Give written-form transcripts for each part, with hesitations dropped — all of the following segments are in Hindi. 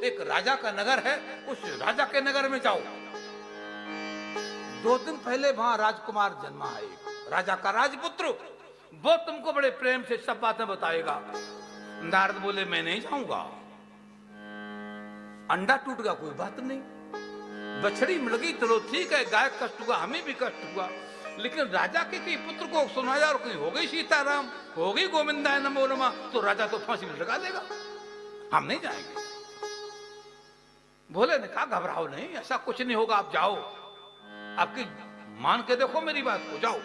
एक राजा का नगर है, उस राजा के नगर में जाओ। 2 दिन पहले वहां राजकुमार जन्मा है, राजा का राजपुत्र, वो तुमको बड़े प्रेम से सब बातें बताएगा। नारद बोले मैं नहीं जाऊंगा। अंडा टूट गया कोई बात नहीं, बछड़ी मिल गई चलो ठीक है, गाय कष्ट हुआ हमें भी कष्ट हुआ, लेकिन राजा के कई पुत्र को सुनाया और कहीं हो गई सीताराम, हो गई गोविंदाय नमो नमः, तो राजा तो फांसी में लगा देगा, हम नहीं जाएंगे। भोले ने कहा घबराओ नहीं, ऐसा कुछ नहीं होगा, आप जाओ, आपकी मान के देखो मेरी बात को, जाओ।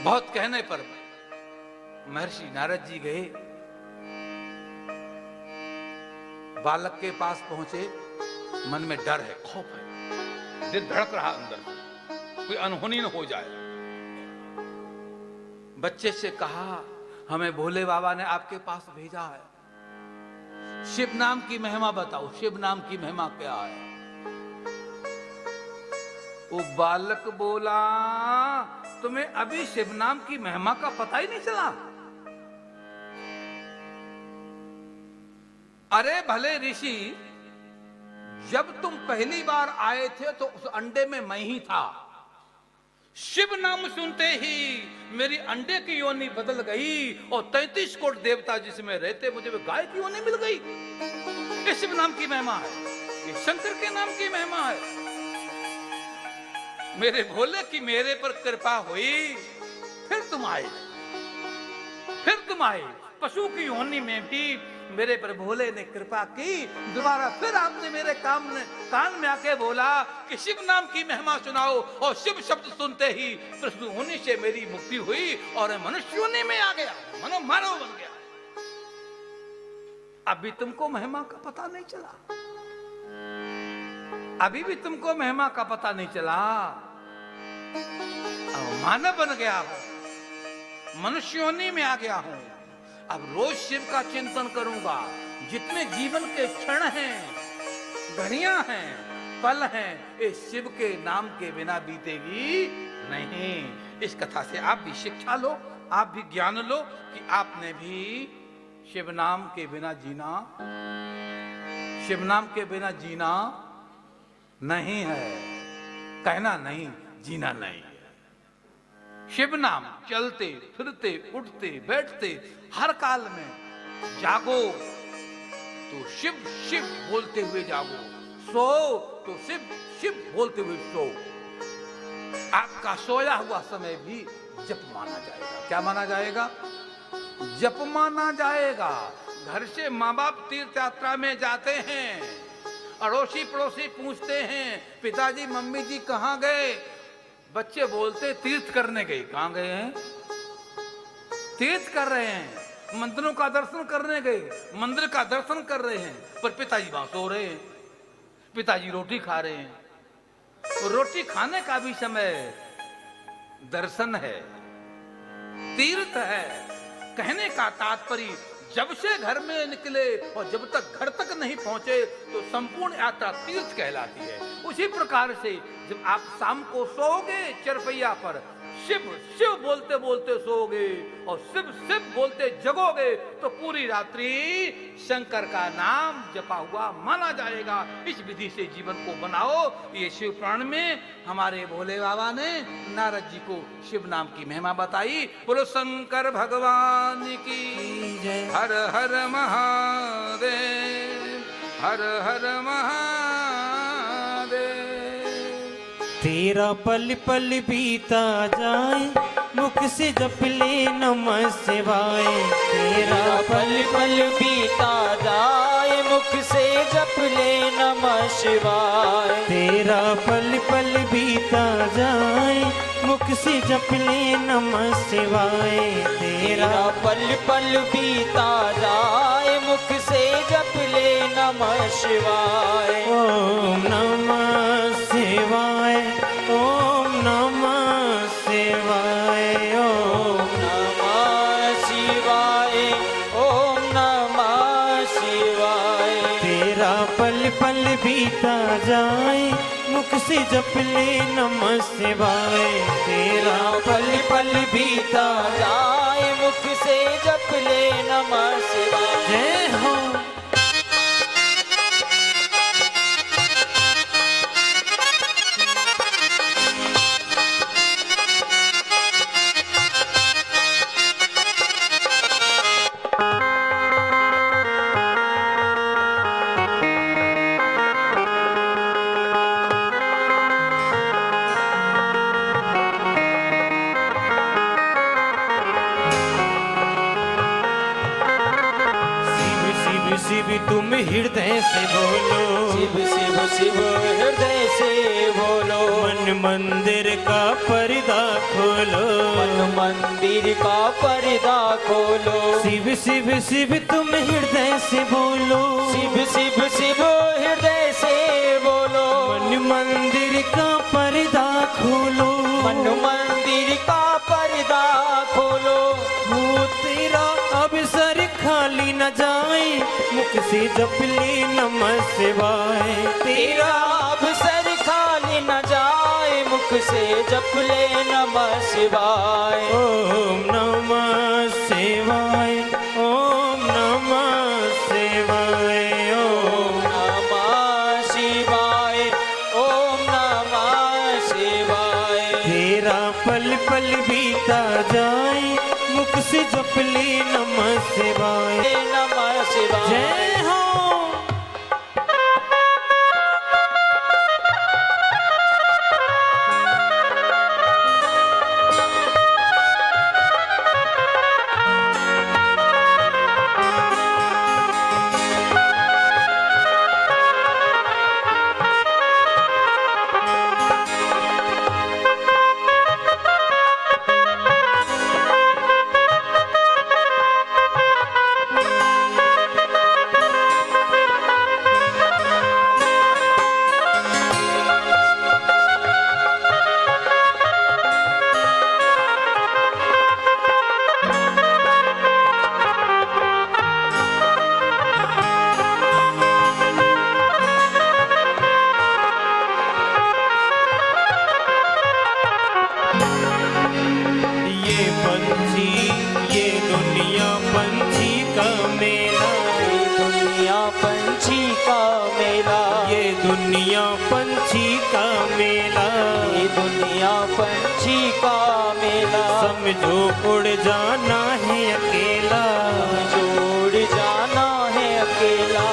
बहुत कहने पर महर्षि नारद जी गए, बालक के पास पहुंचे, मन में डर है, खौफ है, दिल धड़क रहा अंदर, कोई अनहोनी न हो जाए। बच्चे से कहा हमें भोले बाबा ने आपके पास भेजा है, शिव नाम की महिमा बताओ, शिव नाम की महिमा क्या है। वो बालक बोला तुम्हें अभी शिव नाम की महिमा का पता ही नहीं चला? अरे भले ऋषि, जब तुम पहली बार आए थे तो उस अंडे में मैं ही था, शिव नाम सुनते ही मेरी अंडे की योनि बदल गई और 33 कोट देवता जिसमें रहते मुझे वो गाय की योनि मिल गई। ये शिव नाम की महिमा है, ये शंकर के नाम की महिमा है। मेरे भोले की मेरे पर कृपा हुई, फिर तुम आए, फिर तुम आए, पशु की योनि में भी मेरे पर भोले ने कृपा की, दोबारा फिर आपने मेरे कान में आके बोला कि शिव नाम की महिमा सुनाओ, और शिव शब्द सुनते ही पशु होने से मेरी मुक्ति हुई और मैं मनुष्य होने में आ गया, मानव बन गया। अभी तुमको महिमा का पता नहीं चला, अभी भी तुमको महिमा का पता नहीं चला। अब मानव बन गया हूं, मनुष्य होने में आ गया हूं, अब रोज शिव का चिंतन करूंगा। जितने जीवन के क्षण हैं, घड़ियां हैं, पल हैं, ये शिव के नाम के बिना बीतेगी नहीं। इस कथा से आप भी शिक्षा लो, आप भी ज्ञान लो कि आपने भी शिव नाम के बिना जीना, शिव नाम के बिना जीना नहीं है, कहना नहीं, जीना नहीं। शिव नाम चलते फिरते उठते बैठते हर काल में जागो तो शिव शिव बोलते हुए जागो, सो तो शिव शिव बोलते हुए सो। आपका सोया हुआ समय भी जप माना जाएगा। क्या माना जाएगा? जप माना जाएगा। घर से माँ बाप तीर्थ यात्रा में जाते हैं, अड़ोसी पड़ोसी पूछते हैं पिताजी मम्मी जी कहाँ गए, बच्चे बोलते तीर्थ करने गए। कहां गए हैं? तीर्थ कर रहे हैं, मंदिरों का दर्शन करने गए, मंदिर का दर्शन कर रहे हैं, पर पिताजी वहां सो रहे हैं, पिताजी रोटी खा रहे हैं। और रोटी खाने का भी समय दर्शन है, तीर्थ है। कहने का तात्पर्य जब से घर में निकले और जब तक घर तक नहीं पहुंचे तो संपूर्ण यात्रा तीर्थ कहलाती है। उसी प्रकार से जब आप शाम को सोओगे चरपैया पर, शिव शिव बोलते बोलते सोओगे और शिव शिव बोलते जगोगे तो पूरी रात्रि शंकर का नाम जपा हुआ माना जाएगा। इस विधि से जीवन को बनाओ। ये शिव पुराण में हमारे भोले बाबा ने नारद जी को शिव नाम की महिमा बताई। बोलो शंकर भगवान की जय। हर हर महादेव, हर हर महादेव। तेरा पल पल बीता जाए, मुख से जप ले नमः शिवाय। तेरा पल पल बीता जाए, मुख से जप ले नमः शिवाय। तेरा पल पल बीता जाए, मुख से जप ले नमः शिवाय। तेरा पल पल बीता जाए, मुख से जप ले नमः शिवाय। ओम नमः शिवाय, ओम नमः शिवाय, ओम नमः शिवाय, ओम नमः शिवाय। तेरा पल पल बीता जाए, मुख से जप ले नमः शिवाय। तेरा पल पल बीता जाए, मुख से जप ले नमः शिव शिव तुम हृदय से बोलो, शिव शिव शिव हृदय से बोलो, मन मंदिर का पर्दा खोलो, मन मंदिर का पर्दा खोलो, शिव शिव शिव तुम हृदय से बोलो, शिव शिव शिव हृदय से बोलो, मन मंदिर का पर्दा खोलो, मन मंदिर का पर्दा खोलो, वो तेरा अवसर खाली न जाए, मुख से जप ले नमः शिवाय, तेरा अवसर खाली न जाए, मुख से जप ले नमः शिवाय, ओम नमः शिवाय, ओम नमः शिवाय, ओम नमः शिवाय, ओम नमः शिवाय, तेरा पल पल बीता जाए, मुख से जप ले नमः शिवाय, नमः शिवाय। जय हो। दुनिया पंछी का मेला, ये दुनिया पंछी का मेला, समझो उड़ जाना है अकेला, जोड़ जाना है अकेला,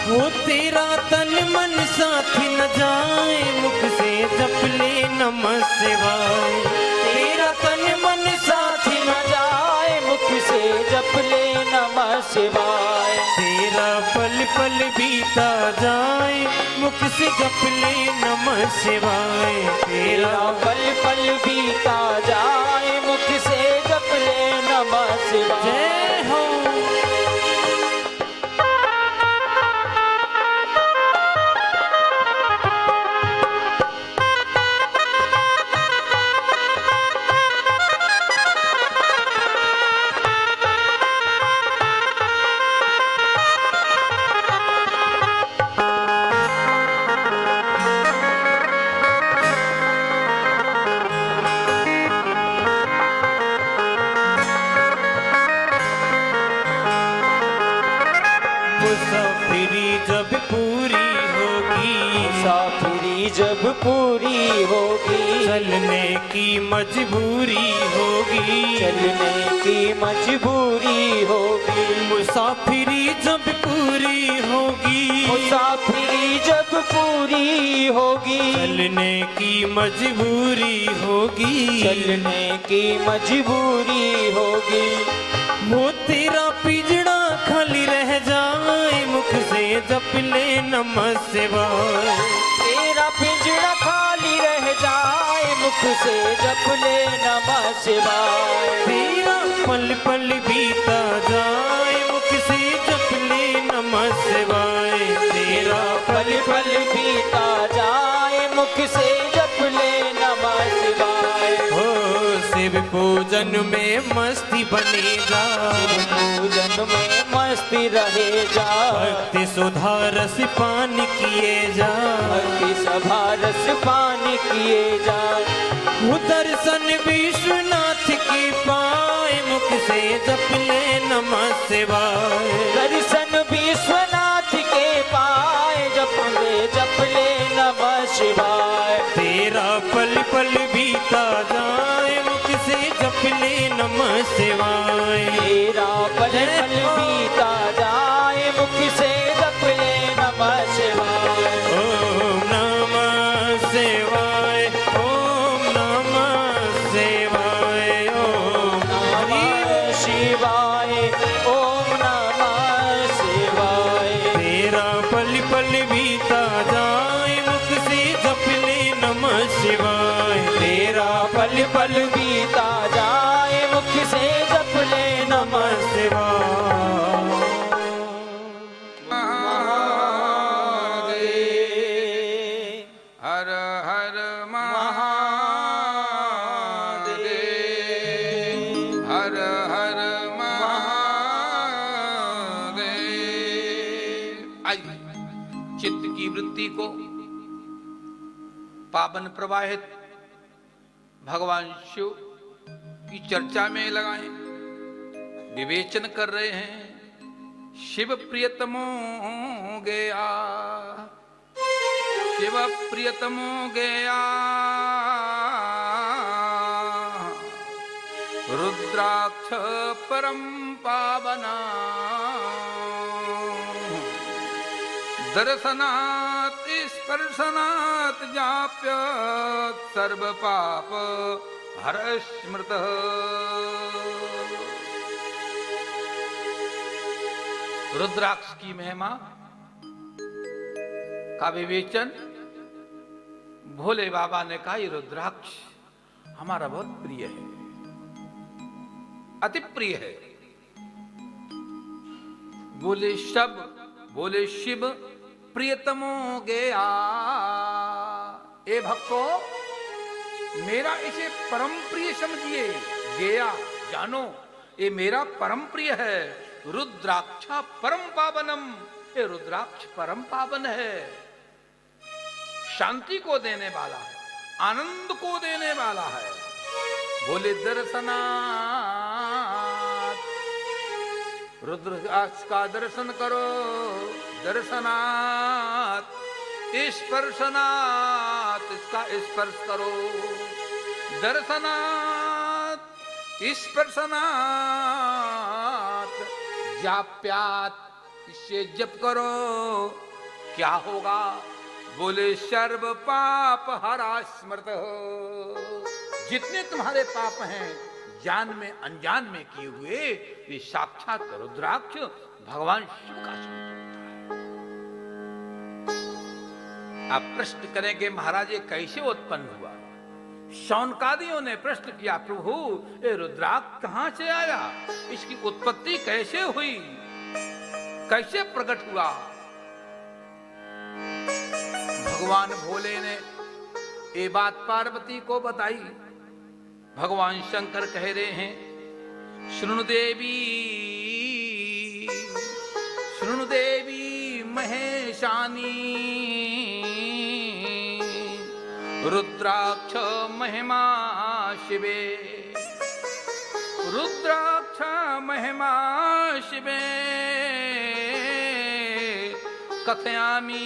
वो तेरा तन मन साथी न जाए, मुख से जप ले नमः शिवाय, तेरा तन मन साथी न जाए, मुख से जप ले नमः शिवाय, तेरा पल पल बीता जाए, मुख से जप ले नमः शिवाय, तेरा पल पल बीता जाए, मुख से जप ले नमः शिवाय। जय हो। मुसाफिरी जब पूरी होगी, मुसाफिरी जब पूरी होगी, चलने की मजबूरी होगी, चलने की मजबूरी होगी, मुसाफिरी जब पूरी होगी, मुसाफिरी जब पूरी होगी, चलने की मजबूरी होगी, चलने की मजबूरी होगी, वो तेरा पिंजड़ा खाली रह जाए, मुख से जप ले नमः शिवाय, तेरा पिंजड़ा खाली रह जाए, मुख से जप ले नमः शिवाय, तेरा पल पल बीता जाए, मुख से जप ले नमः शिवाय, तेरा पल पल बीता जाए, मुख से जप ले नमः शिवाय, हो शिव पूजन में मस्ती बने जा, पूजन में मस्ती रहे जा, भक्ति सुधा रस पान किए जा, भक्ति सभा रस पान किए जा, वो दर्शन विश्वनाथ की पाए, मुख से जप ले नमः शिवाय, दर्शन विश्वनाथ के पाए, जप ले नमः शिवाय, तेरा पल पल बीता जाए, मुख से जप ले नमः शिवाय, तेरा पल पल बीता जाए, मुख से जप ले नमः शिवाय, ओम नमः शिवाय, ओम नमः शिवाय, ओम नमः शिवाय, ओम नमः शिवाय। पल बीता जाए मुख से जप ले नमः शिवाय। महादेव हर हर महादेव हर हर महादेव। आइए चित्त की वृत्ति को पावन प्रवाहित भगवान शिव की चर्चा में लगाएं। विवेचन कर रहे हैं शिव प्रियतमो गया, शिव प्रियतमो गया, रुद्राक्ष परम पावना, दर्शनात् स्पर्शनात् जाप्य सर्व पाप हर स्मृत। रुद्राक्ष की महिमा का विवेचन भोले बाबा ने कहा, ये रुद्राक्ष हमारा बहुत प्रिय है, अति प्रिय है। बोले शिव प्रियतमो गया। ए भक्तो, मेरा इसे परम प्रिय समझिए। गया जानो, ये मेरा परम प्रिय है। रुद्राक्ष परम पावनम, ये रुद्राक्ष परम पावन है, शांति को देने वाला है, आनंद को देने वाला है। बोले दर्शनात्, रुद्राक्ष का दर्शन करो, दर्शनात् स्पर्शनात्, इसका स्पर्श करो, दर्शनात् स्पर्शनात् जाप्यात, इससे जप करो। क्या होगा? बोले सर्व पाप हरा स्मृत हो। जितने तुम्हारे पाप हैं जान में अनजान में किए हुए, ये साक्षात रुद्राक्ष भगवान शिव का स्वरूप है। आप प्रश्न करेंगे महाराज ये कैसे उत्पन्न हुआ? शौनकादियों ने प्रश्न किया, प्रभु ये रुद्राक्ष कहां से आया, इसकी उत्पत्ति कैसे हुई, कैसे प्रकट हुआ? भगवान भोले ने ये बात पार्वती को बताई। भगवान शंकर कह रहे हैं, शृणु देवी महेशानी, रुद्राक्ष महिमा शिवे, रुद्राक्ष महिमा शिवे, कथयामि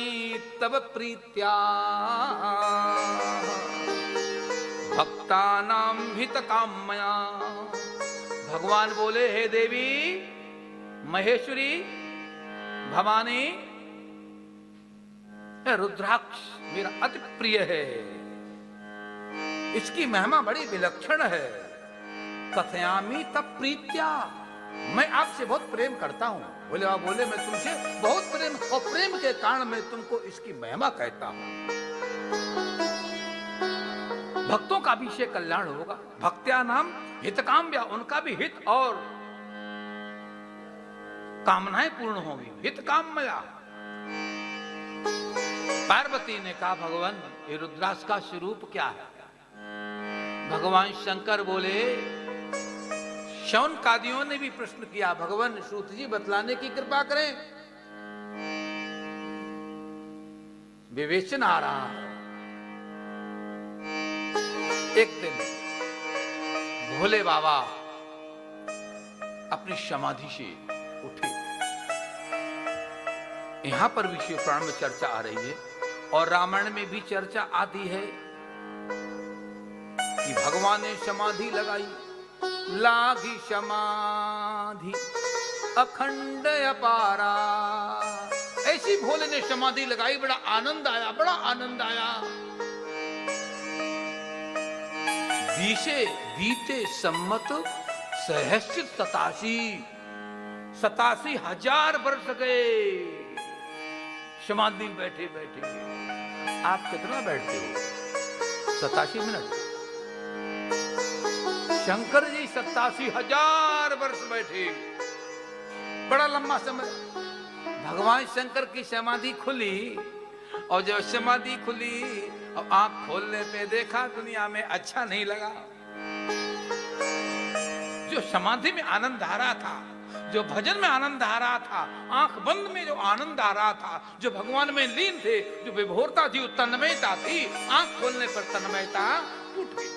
तव प्रीत्या, भक्तानां हितकामया। भगवान बोले, हे देवी महेश्वरी भवानी, रुद्राक्ष मेरा अति प्रिय है, इसकी महिमा बड़ी विलक्षण है। कथयामि तब प्रीत्या, मैं आपसे बहुत प्रेम करता हूं। बोले आप बोले मैं तुमसे बहुत प्रेम, और प्रेम के कारण मैं तुमको इसकी महिमा कहता हूं। भक्तों का भी इससे कल्याण होगा। भक्त्या नाम हितकाम्या, उनका भी हित और कामनाएं पूर्ण होंगी। हितकाम्या। पार्वती ने कहा, भगवान ये रुद्राक्ष का स्वरूप क्या है? भगवान शंकर बोले, शौनकादियों ने भी प्रश्न किया, भगवान सूत जी बतलाने की कृपा करें। विवेचन आ रहा है। एक दिन भोले बाबा अपनी समाधि से उठे। यहां पर भी शिव पुराण में चर्चा आ रही है और रामायण में भी चर्चा आती है कि भगवान ने समाधि लगाई, लागी समाधि अखंड अपारा। ऐसी भोले ने समाधि लगाई, बड़ा आनंद आया, बड़ा आनंद आया। बीते सम्मत सहस्र 87,000 वर्ष गए समाधि में बैठे बैठे। आप कितना बैठते हो? 87 मिनट। शंकर जी 87,000 वर्ष बैठे, बड़ा लंबा समय। भगवान शंकर की समाधि खुली, और जब समाधि खुली और आंख खोलने पे देखा दुनिया में अच्छा नहीं लगा। जो समाधि में आनंद आ रहा था, जो भजन में आनंद आ रहा था, आंख बंद में जो आनंद आ रहा था, जो भगवान में लीन थे, जो विभोरता थी, तन्मयता थी, आंख खोलने पर तन्मयता टूट गई।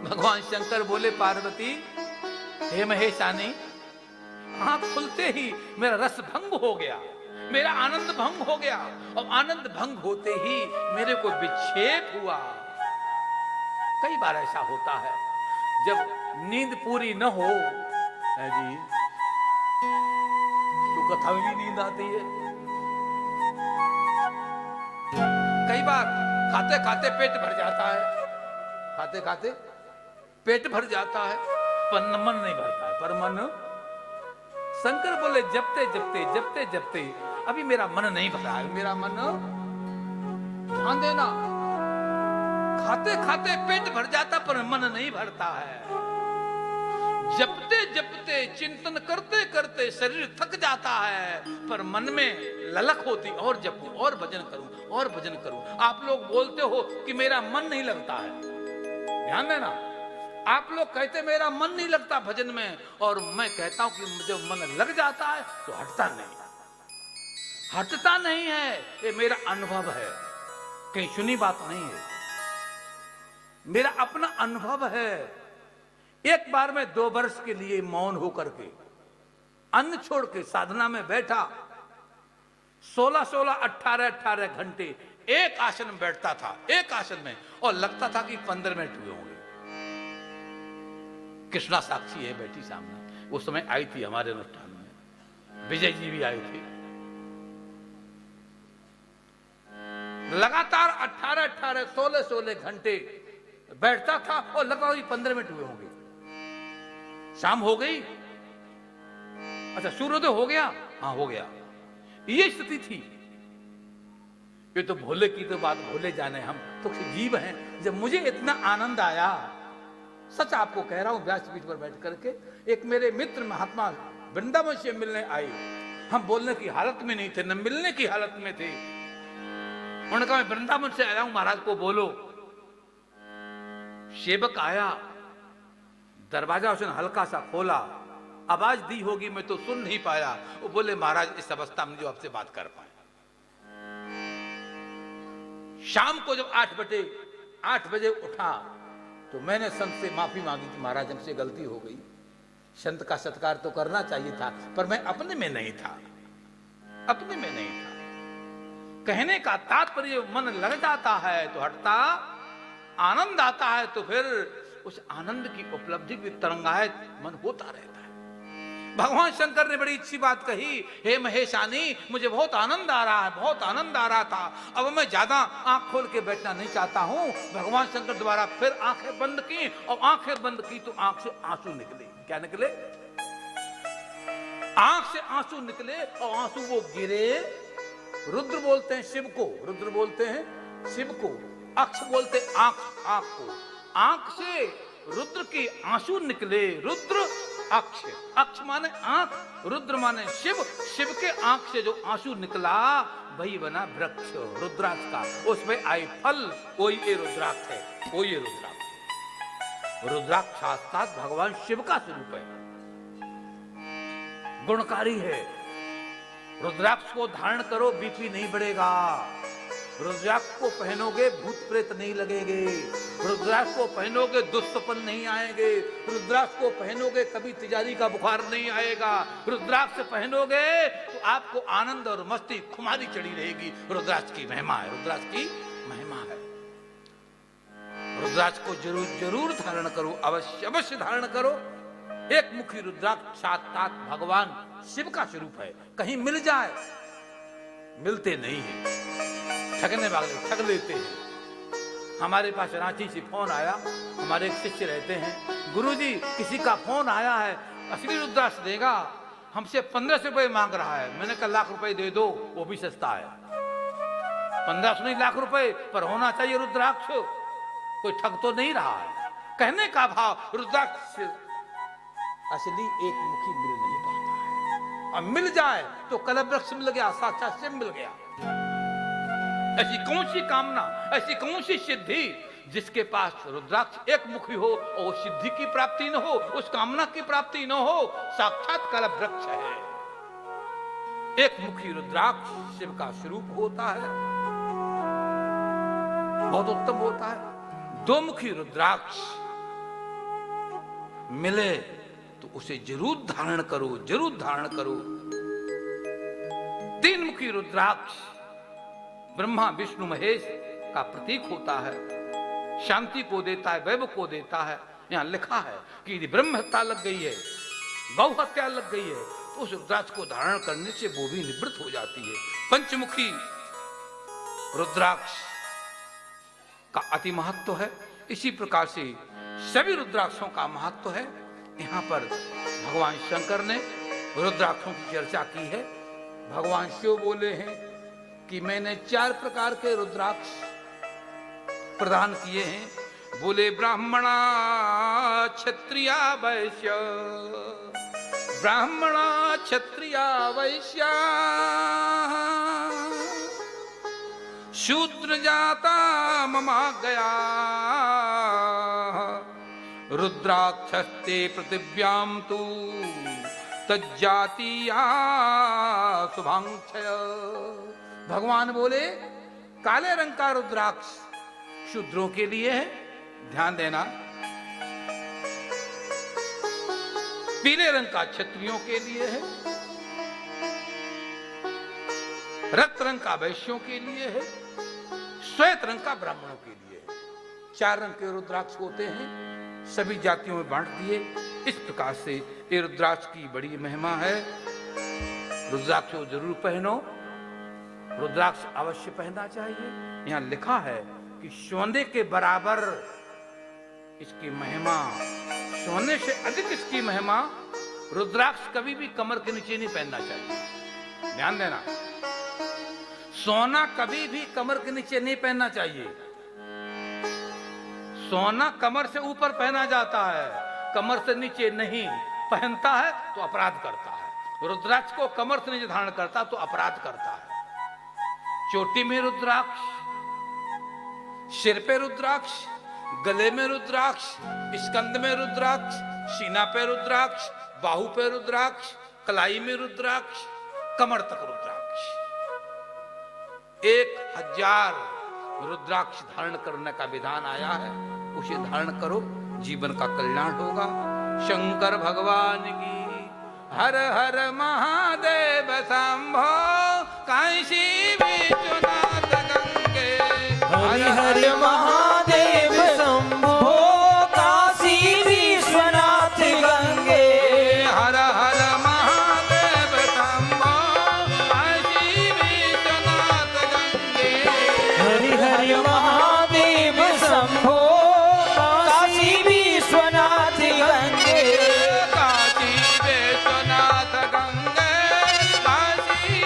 भगवान शंकर बोले पार्वती, हे महेशानी, आंख खुलते ही मेरा रस भंग हो गया, मेरा आनंद भंग हो गया, और आनंद भंग होते ही मेरे को विक्षेप हुआ। कई बार ऐसा होता है, जब नींद पूरी न हो, है जी, तो कथा में भी नींद आती है। कई बार खाते खाते पेट भर जाता है, खाते खाते पेट भर जाता है, पर मन नहीं भरता है। पर मन, शंकर बोले जपते जपते जपते जपते अभी मेरा मन नहीं भरा है, मेरा मन, ध्यान देना, खाते खाते पेट भर जाता पर मन नहीं भरता है। जपते जपते चिंतन करते करते शरीर थक जाता है, पर मन में ललक होती, और जपूं, और भजन करूं, और भजन करूं। आप लोग बोलते हो कि मेरा मन नहीं लगता है, ध्यान देना, आप लोग कहते मेरा मन नहीं लगता भजन में, और मैं कहता हूं कि जब मन लग जाता है तो हटता नहीं, हटता नहीं है। ये मेरा अनुभव है, कहीं सुनी बात नहीं है, मेरा अपना अनुभव है। एक बार मैं 2 वर्ष के लिए मौन होकर के, अन्न छोड़ के साधना में बैठा, 16-16, 18-18 घंटे एक आसन में बैठता था, एक आसन में, और लगता था कि 15 मिनट हुए होंगे। कृष्णा साक्षी है बैठी सामने, उस समय आई थी हमारे अनुष्ठान में, विजय जी भी आए थे। लगातार 18-18, 16-16 घंटे बैठता था, और लगता था 15 मिनट हुए होंगे। शाम हो गई, अच्छा सूर्योदय हो गया, हाँ हो गया, ये स्थिति थी। ये तो भोले की तो बात भोले जाने, हम तो जीव हैं। जब मुझे इतना आनंद आया, सच आपको कह रहा हूं, व्यासपीठ पर बैठ करके एक मेरे मित्र महात्मा वृंदावन से मिलने आए, हम बोलने की हालत में नहीं थे, न मिलने की हालत में थे। उन्होंने कहा मैं वृंदावन से आया हूं, महाराज को बोलो। सेवक आया, दरवाजा उसने हल्का सा खोला, आवाज दी होगी मैं तो सुन नहीं पाया। वो बोले महाराज इस अवस्था में जो आपसे बात कर पाए। शाम को जब 8 बजे उठा तो मैंने संत से माफी मांगी कि महाराज हमसे गलती हो गई, संत का सत्कार तो करना चाहिए था, पर मैं अपने में नहीं था, अपने में नहीं था। कहने का तात्पर्य मन लग जाता है तो हटता, आनंद आता है तो फिर उस आनंद की उपलब्धि की तरंगायत मन होता रहता है। भगवान शंकर ने बड़ी अच्छी बात कही, हे महेशानी, मुझे बहुत आनंद आ रहा है, बहुत आनंद आ रहा था, अब मैं ज्यादा आंख खोल के बैठना नहीं चाहता हूं। भगवान शंकर द्वारा फिर आंखें बंद की, और आंखें बंद की तो आंख से आंसू निकले। क्या निकले? आंख से आंसू निकले, और आंसू वो गिरे। रुद्र बोलते हैं शिव को, रुद्र बोलते हैं शिव को, अक्ष बोलते आंख, आंख को, आंख से रुद्र के आंसू निकले। रुद्र अक्ष, अक्ष माने आंख, रुद्र माने शिव, शिव के आंख से जो आंसू निकला वही बना वृक्ष रुद्राक्ष का, उसमें आए फल, कोई ये रुद्राक्ष है, कोई ये रुद्राक्ष। रुद्राक्ष साक्षात भगवान शिव का स्वरूप है, गुणकारी है। रुद्राक्ष को धारण करो, बीपी नहीं बढ़ेगा। रुद्राक्ष को पहनोगे भूत प्रेत नहीं लगेंगे। रुद्राक्ष को पहनोगे दुष्सपन नहीं आएंगे। रुद्राक्ष को पहनोगे कभी तिजारी का बुखार नहीं आएगा। रुद्राक्ष पहनोगे तो आपको आनंद और मस्ती खुमारी चढ़ी रहेगी। रुद्राक्ष की महिमा है, रुद्राक्ष की महिमा है। रुद्राक्ष को जरूर जरूर धारण करो, अवश्य अवश्य धारण करो। एक मुखी रुद्राक्ष साक्षात भगवान शिव का स्वरूप है। कहीं मिल जाए, मिलते नहीं है, ठगने वाले ठग लेते हैं। हमारे पास रांची से फोन आया, हमारे एक शिष्य रहते हैं, गुरुजी किसी का फोन आया है, असली रुद्राक्ष देगा, हमसे 1500 रुपए मांग रहा है। मैंने कहा लाख रुपए दे दो, वो भी सस्ता है। 1500 नहीं, लाख रुपए पर होना चाहिए रुद्राक्ष। कोई ठग तो नहीं रहा है, कहने का भाव रुद्राक्ष असली एक मुखी मिल नहीं पाता है, और मिल जाए तो कलप वृक्ष मिल गया, साक्षात शिव मिल गया। ऐसी कौन सी कामना, ऐसी कौन सी सिद्धि जिसके पास रुद्राक्ष एक मुखी हो और सिद्धि की प्राप्ति न हो, उस कामना की प्राप्ति न हो। साक्षात कलप वृक्ष है। एक मुखी रुद्राक्ष शिव का स्वरूप होता है, बहुत उत्तम होता है। दो मुखी रुद्राक्ष मिले तो उसे जरूर धारण करो, जरूर धारण करो। तीन मुखी रुद्राक्ष ब्रह्मा विष्णु महेश का प्रतीक होता है, शांति को देता है, वैभव को देता है। यहां लिखा है कि यदि ब्रह्म हत्या लग गई है, गौ हत्या लग गई है, तो उस रुद्राक्ष को धारण करने से वो भी निवृत्त हो जाती है। पंचमुखी रुद्राक्ष का अति महत्व है। इसी प्रकार से सभी रुद्राक्षों का महत्व है। यहाँ पर भगवान शंकर ने रुद्राक्षों की चर्चा की है। भगवान शिव बोले हैं कि मैंने 4 प्रकार के रुद्राक्ष प्रदान किए हैं। बोले ब्राह्मणा क्षत्रिया वैश्य, ब्राह्मणा क्षत्रिया वैश्या शूद्र जाता ममा गया रुद्राक्षस्ते पृथिव्याम तु तज्जातीया शुभांक्षय। भगवान बोले काले रंग का रुद्राक्ष शूद्रों के लिए है, ध्यान देना। पीले रंग का क्षत्रियों के लिए है, रक्त रंग का वैश्यों के लिए है, श्वेत रंग का ब्राह्मणों के लिए है। 4 रंग के रुद्राक्ष होते हैं, सभी जातियों में बांट दिए। इस प्रकार से ये रुद्राक्ष की बड़ी महिमा है। रुद्राक्ष को जरूर पहनो, रुद्राक्ष अवश्य पहनना चाहिए। यहां लिखा है कि सोने के बराबर इसकी महिमा, सोने से अधिक इसकी महिमा। रुद्राक्ष कभी भी कमर के नीचे नहीं पहनना चाहिए, ध्यान देना। सोना कभी भी कमर के नीचे नहीं पहनना चाहिए। सोना कमर से ऊपर पहना जाता है, कमर से नीचे नहीं। पहनता है तो अपराध करता है। रुद्राक्ष को कमर से नीचे धारण करता तो अपराध करता है। चोटी में रुद्राक्ष, सिर पे रुद्राक्ष, गले में रुद्राक्ष, स्कंद में रुद्राक्ष, सीना पे रुद्राक्ष, बाहु पे रुद्राक्ष, कलाई में रुद्राक्ष, कमर तक रुद्राक्ष। 1000 रुद्राक्ष धारण करने का विधान आया है, उसे धारण करो, जीवन का कल्याण होगा। शंकर भगवान की हर हर महादेव शंभो काशी विश्वनाथ गंगे। हरि हरि महादेव शंभो काशी विश्वनाथ गंगे। हर हर महादेव शंभो काशी विश्वनाथ गंगे। हरि हरि महादेव शंभो काशी विश्वनाथ गंगे। काशी विश्वनाथ गंगे, काशी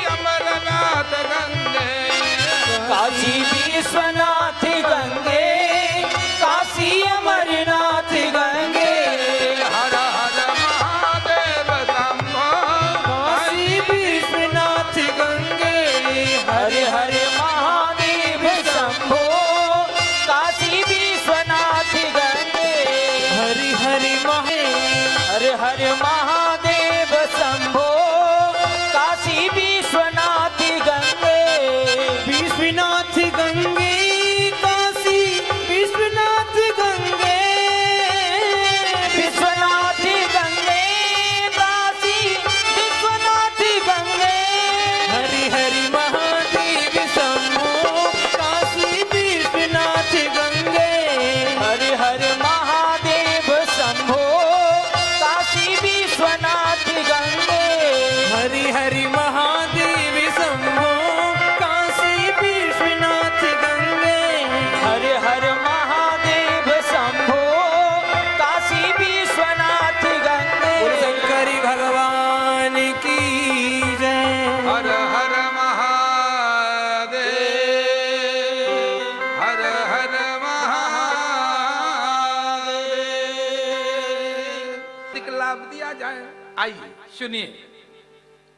सुनिए,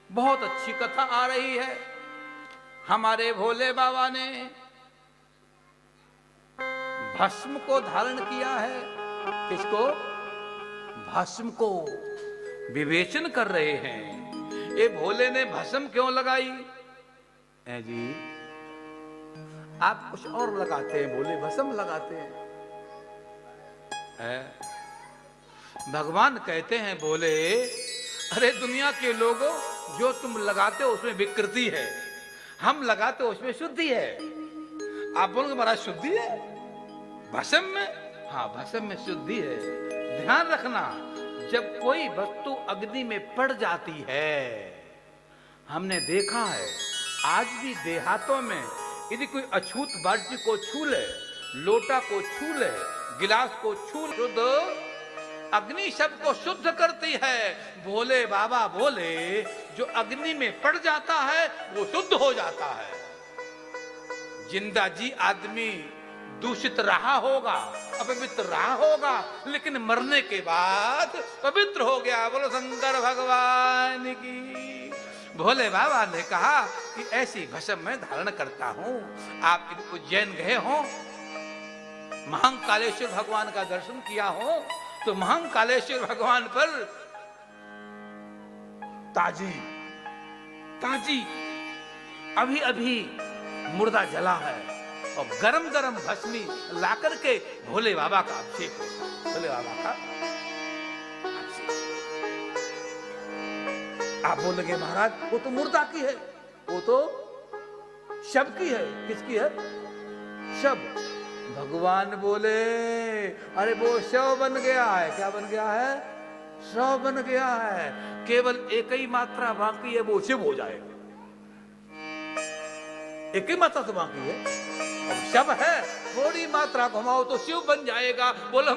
बहुत अच्छी कथा आ रही है। हमारे भोले बाबा ने भस्म को धारण किया है। किसको? भस्म को। विवेचन कर रहे हैं, ये भोले ने भस्म क्यों लगाई? ऐ जी, आप कुछ और लगाते हैं, भोले भस्म लगाते हैं। भगवान कहते हैं, बोले अरे दुनिया के लोगों, जो तुम लगाते हो उसमें विकृति है, हम लगाते हो उसमें शुद्धि है। आप बोलोगे महाराज शुद्धि है भस्म में? हाँ, भस्म में शुद्धि है। ध्यान रखना, जब कोई वस्तु अग्नि में पड़ जाती है, हमने देखा है आज भी देहातों में, यदि कोई अछूत बाल्टी को छू ले, लोटा को छू ले, गिलास को छू ले, शुद्ध अग्नि सबको शुद्ध करती है। भोले बाबा बोले जो अग्नि में पड़ जाता है वो शुद्ध हो जाता है। जिंदा जी आदमी दूषित रहा होगा, अपवित्र रहा होगा, लेकिन मरने के बाद पवित्र हो गया। बोलो शंकर भगवान की। भोले बाबा ने कहा कि ऐसी भस्म मैं धारण करता हूं। आप उज्जैन गए हो, महाकालेश्वर भगवान का दर्शन किया हो, तो महाकालेश्वर भगवान पर ताजी अभी अभी मुर्दा जला है और गरम गरम भस्मी ला करके भोले बाबा का अभिषेक हो। भोले बाबा का अभिषेक। आप बोलेंगे महाराज वो तो मुर्दा की है, वो तो शव की है। किसकी है? शव। भगवान बोले अरे वो शव बन गया है। क्या बन गया है? शव बन गया है। केवल एक ही मात्रा बाकी है, वो शिव हो जाएगा। एक ही मात्रा तो बाकी है, अब शव है, थोड़ी मात्रा घुमाओ तो शिव बन जाएगा। बोला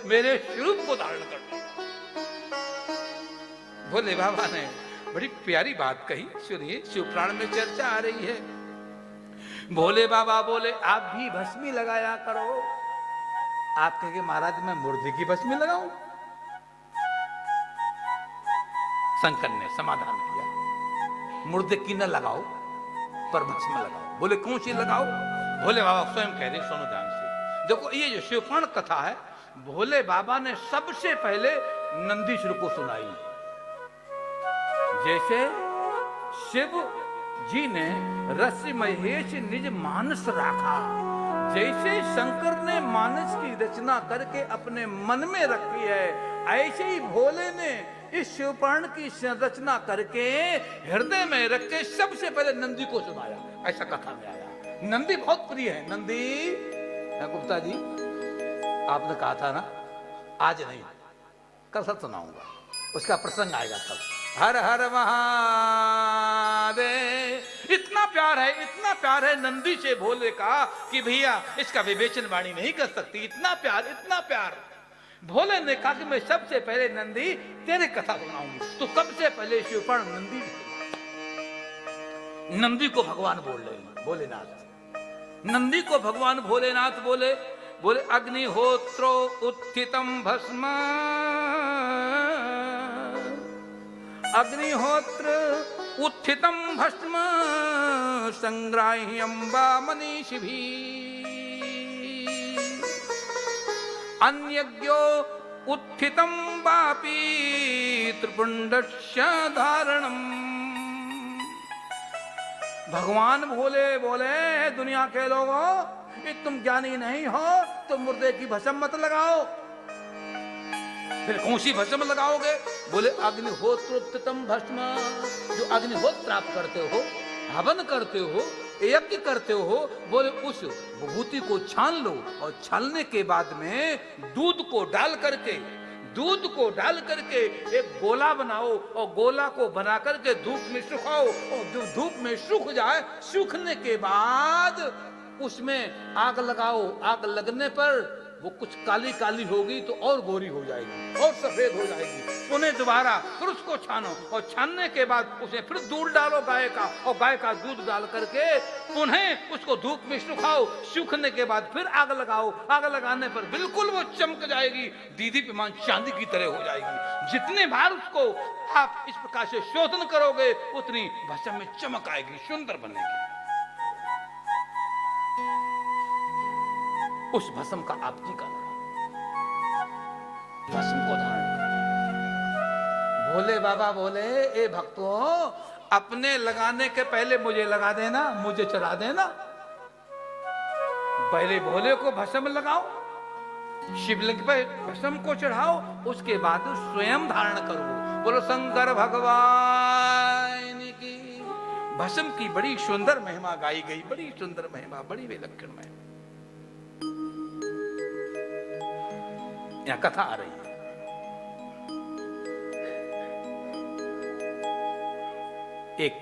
मेरे स्वरूप को धारण कर दो। भोले बाबा ने बड़ी प्यारी बात कही, सुनिए। शिव पुराण में चर्चा आ रही है। भोले बाबा बोले आप भी भस्मी लगाया करो। आप कहेंगे महाराज मैं मुर्दे की भस्मी लगाऊं? शंकर ने समाधान किया, मुर्दे की न लगाओ पर भस्म लगाओ। बोले कौन सी लगाओ? भोले बाबा स्वयं कह रहे, सुनो ध्यान से। देखो ये जो शिवपुराण कथा है, भोले बाबा ने सबसे पहले नंदीश्वर को सुनाई। जैसे शिव जी ने रस्य महेश निज मानस राखा, जैसे शंकर ने मानस की रचना करके अपने मन में रखी है, ऐसे ही भोले ने इस शिवपुराण की रचना करके हृदय में रख के सबसे पहले नंदी को सुनाया। ऐसा कथा में आया। नंदी बहुत प्रिय है। नंदी, गुप्ता जी आपने कहा था ना, आज नहीं कल सब सुनाऊंगा, उसका प्रसंग आएगा तब। हर हर महादेव। इतना प्यार है नंदी से भोले का कि भैया इसका विवेचन वाणी नहीं कर सकती। इतना प्यार। भोले ने कहा कि मैं सबसे पहले नंदी तेरे कथा सुनाऊंगी। तो सबसे पहले शिवपुराण नंदी को भगवान बोल रहे हैं, भोलेनाथ। नंदी को भगवान भोलेनाथ बोले अग्निहोत्रो उत्थितम भस्म, अग्निहोत्र उत्थितम भस्म संग्राह्यं वा मनीषिभिः, अन्यज्ञो उत्थितम वापि त्रिपुंडस्य धारणम्। भगवान भोले बोले दुनिया के लोगों, ये तुम ज्ञानी नहीं हो तो मुर्दे की भस्म मत लगाओ। फिर कौन सी भस्म लगाओगे? बोले अग्निहोत्रोत्तम भस्म। जो अग्निहोत्र आप करते हो, हवन करते हो, यज्ञ करते हो, बोले उस विभूति को छान लो और छानने के बाद में दूध को डाल करके एक गोला बनाओ और गोला को बना करके धूप में सुखाओ और जो धूप में सूख जाए, सूखने के बाद उसमें आग लगाओ। आग लगने पर वो कुछ काली काली होगी तो और गोरी हो जाएगी और सफेद हो जाएगी। पुनः दोबारा फिर उसको छानो और छानने के बाद उसे फिर दूध डालो गाय का, और गाय का दूध डाल करके पुनः उसको धूप में सुखाओ। सूखने के बाद फिर आग लगाओ। आग लगाने पर बिल्कुल वो चमक जाएगी, दीदीप्यमान चांदी की तरह हो जाएगी। जितने बार उसको आप इस प्रकार से शोधन करोगे उतनी भस्म में चमक आएगी, सुंदर बनेगी। उस भस्म का आप टीका लगाओ, भस्म को धारण करो। भोले बाबा बोले, ए भक्तों, अपने लगाने के पहले मुझे लगा देना, मुझे चढ़ा देना। पहले भोले को भस्म लगाओ, शिवलिंग पे भस्म को चढ़ाओ, उसके बाद स्वयं धारण करो। बोलो शंकर भगवान की। भस्म की बड़ी सुंदर महिमा गाई गई, बड़ी सुंदर महिमा, बड़ी विलक्षण महिमा। यहां कथा आ रही है। एक